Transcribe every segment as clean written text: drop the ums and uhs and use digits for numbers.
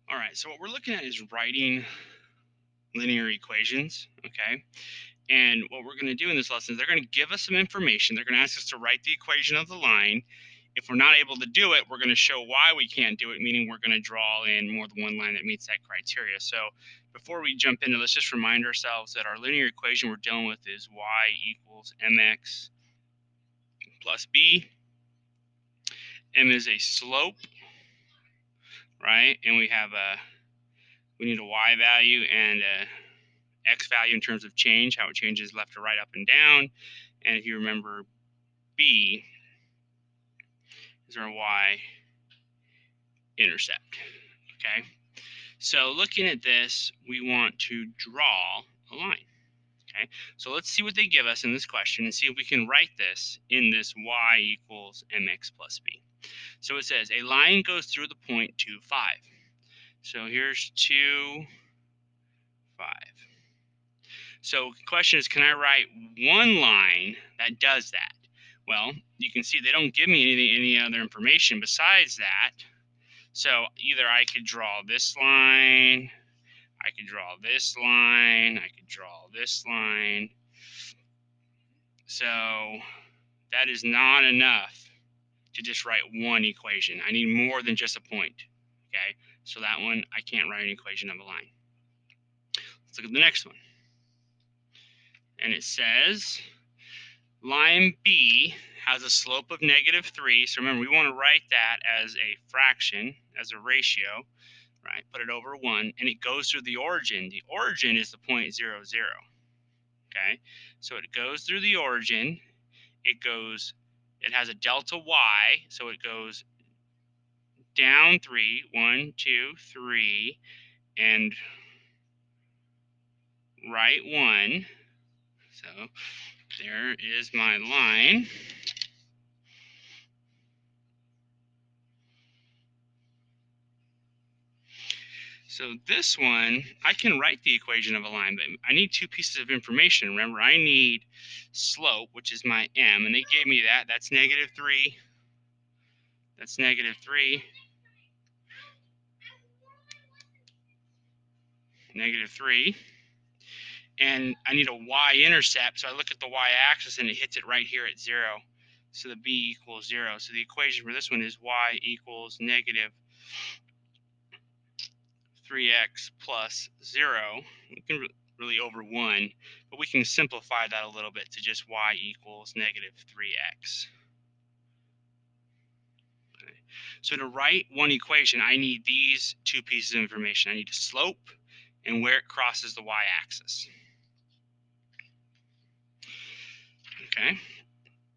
All right, so what we're looking at is writing linear equations, okay? And what we're going to do in this lesson is they're going to give us some information. They're going to ask us to write the equation of the line. If we're not able to do it, we're going to show why we can't do it, meaning we're going to draw in more than one line that meets that criteria. So before we jump into, let's just remind ourselves that our linear equation we're dealing with is y equals mx plus b. M is a slope, right? And we need a y value and a x value in terms of change, how it changes left to right, up and down. And if you remember, b is our y intercept. Okay, so looking at this, we want to draw a line. Okay, so let's see what they give us in this question and see if we can write this in this y equals mx plus b. So it says a line goes through the point 2, 5. So here's 2, 5. So the question is, can I write one line that does that? Well, you can see they don't give me any other information besides that. So either I could draw this line, I could draw this line, I could draw this line. So that is not enough to just write one equation. I need more than just a point. Okay, so that one, I can't write an equation of a line. Let's look at the next one. And it says line B has a slope of -3. So remember, we want to write that as a fraction, as a ratio, right? Put it over 1, and it goes through the origin. The origin is the point 0, 0. Okay, so it goes through the origin. It has a delta y, so it goes down 3, 1, 2, 3, and right 1. So there is my line. So this one, I can write the equation of a line, but I need two pieces of information. Remember, I need slope, which is my m, and they gave me that. That's -3. That's -3. -3. And I need a y-intercept, so I look at the y-axis and it hits it right here at 0. So the b equals 0. So the equation for this one is y equals -3x plus 0. We can really over 1, but we can simplify that a little bit to just y equals -3x. Okay. So to write one equation, I need these two pieces of information. I need a slope and where it crosses the y-axis. Okay,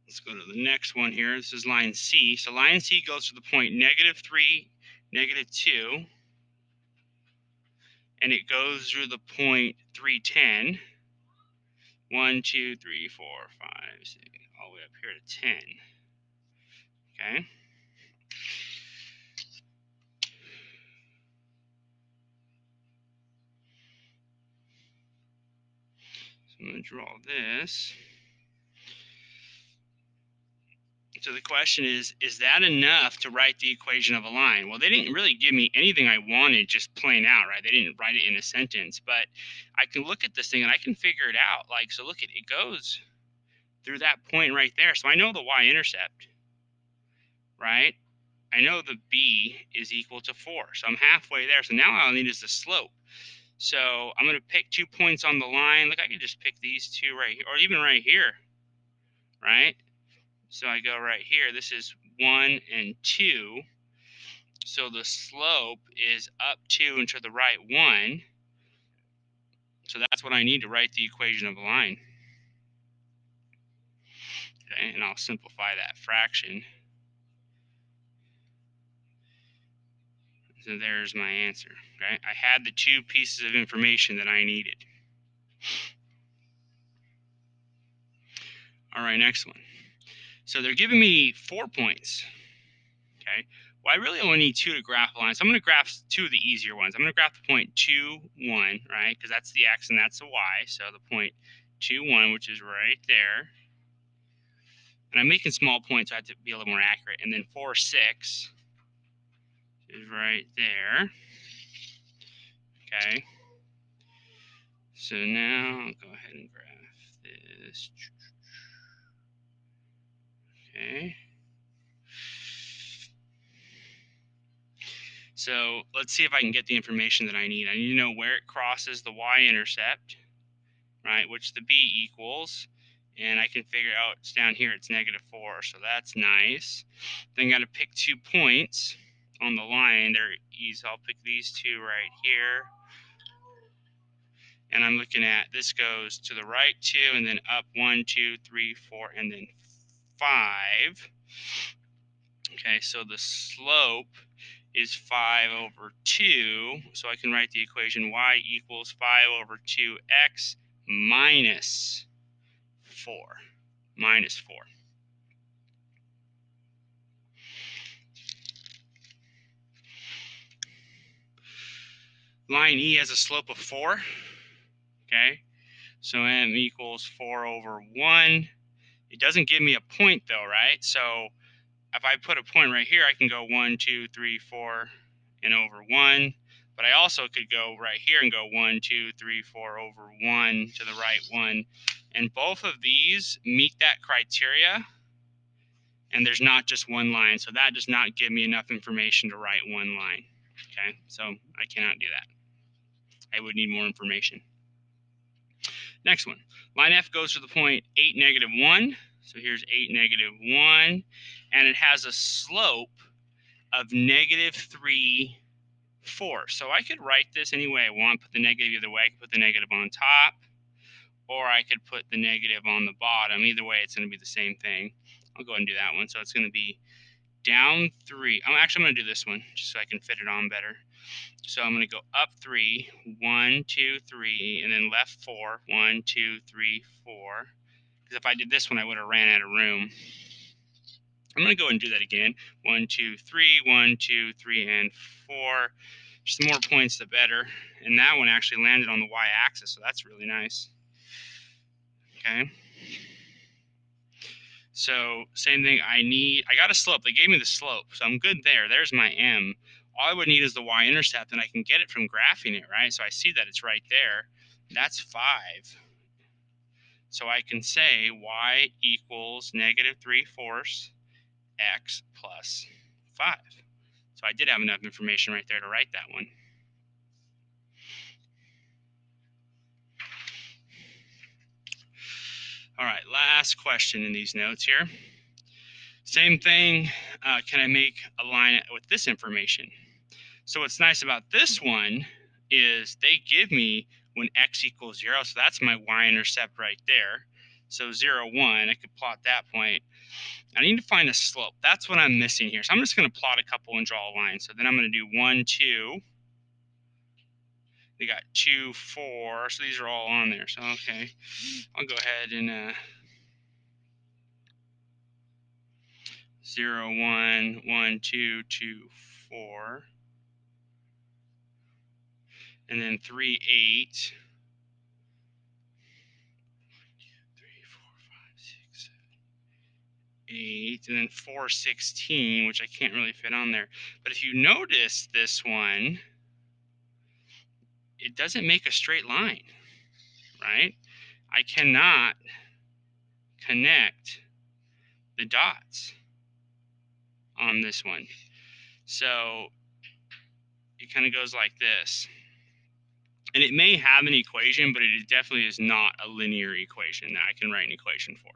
let's go to the next one here. This is line C. So line C goes to the point -3, -2, and it goes through the point 310. 1, 2, 3, 4, 5, 6, all the way up here to 10. Okay. So I'm going to draw this. So the question is that enough to write the equation of a line? Well, they didn't really give me anything I wanted just plain out, right? They didn't write it in a sentence, but I can look at this thing and I can figure it out. Like, so look, it goes through that point right there. So I know the y-intercept, right? I know the b is equal to 4. So I'm halfway there. So now all I need is the slope. So I'm going to pick 2 points on the line. Look, I could just pick these two right here, or even right here, right? So I go right here. This is 1 and 2. So the slope is up 2 and to the right 1. So that's what I need to write the equation of a line. Okay, and I'll simplify that fraction. So there's my answer. Okay, I had the two pieces of information that I needed. All right, next one. So they're giving me 4 points. Okay, well, I really only need 2 to graph a line. So I'm going to graph 2 of the easier ones. I'm going to graph the point 2, 1, right? Because that's the x and that's the y. So the point 2, 1, which is right there. And I'm making small points, so I have to be a little more accurate. And then 4, 6 is right there. Okay. So now I'll go ahead and graph this. Okay. So let's see if I can get the information that I need. I need to know where it crosses the y-intercept, right, which the b equals. And I can figure out it's down here, it's -4, so that's nice. Then I got to pick 2 points on the line. They're easy. I'll pick these 2 right here. And I'm looking at this goes to the right 2 and then up 1, 2, 3, 4, and then 5. Okay, so the slope is 5 over 2. So I can write the equation y equals 5 over 2x minus 4. Minus 4. Line E has a slope of 4. Okay, so m equals 4 over 1. It doesn't give me a point though, right? So if I put a point right here, I can go 1, 2, 3, 4, and over 1. But I also could go right here and go 1, 2, 3, 4 over 1 to the right 1. And both of these meet that criteria. And there's not just one line. So that does not give me enough information to write one line. Okay, so I cannot do that. I would need more information. Next one. Line F goes to the point 8, -1. So here's 8, -1. And it has a slope of -3, 4. So I could write this any way I want. Put the negative either way. I could put the negative on top, or I could put the negative on the bottom. Either way, it's going to be the same thing. I'll go ahead and do that one. So it's going to be down 3. I'm going to do this one just so I can fit it on better. So I'm going to go up 3, 1, 2, 3, and then left 4, 1, 2, 3, 4. Because if I did this one, I would have ran out of room. I'm going to go ahead and do that again. 1, 2, 3, 1, 2, 3, and 4. Just the more points, the better. And that one actually landed on the y-axis, so that's really nice. Okay. So same thing. I got a slope. They gave me the slope, so I'm good there. There's my m. All I would need is the y-intercept, and I can get it from graphing it, right? So I see that it's right there. That's 5. So I can say y equals -3/4 x plus 5. So I did have enough information right there to write that one. All right, last question in these notes here. Same thing, can I make a line with this information? So what's nice about this one is they give me when x equals 0, so that's my y-intercept right there. So 0, 1, I could plot that point. I need to find a slope. That's what I'm missing here. So I'm just going to plot a couple and draw a line. So then I'm going to do 1, 2. They got 2, 4. So these are all on there. So, okay, I'll go ahead and 0, 1, 1, 2, 2, 4. And then 3, 8. 3, 4, 5, 6, 7, 8. And then 4, 16, which I can't really fit on there. But if you notice this one, it doesn't make a straight line, right? I cannot connect the dots on this one. So it kind of goes like this. And it may have an equation, but it definitely is not a linear equation that I can write an equation for.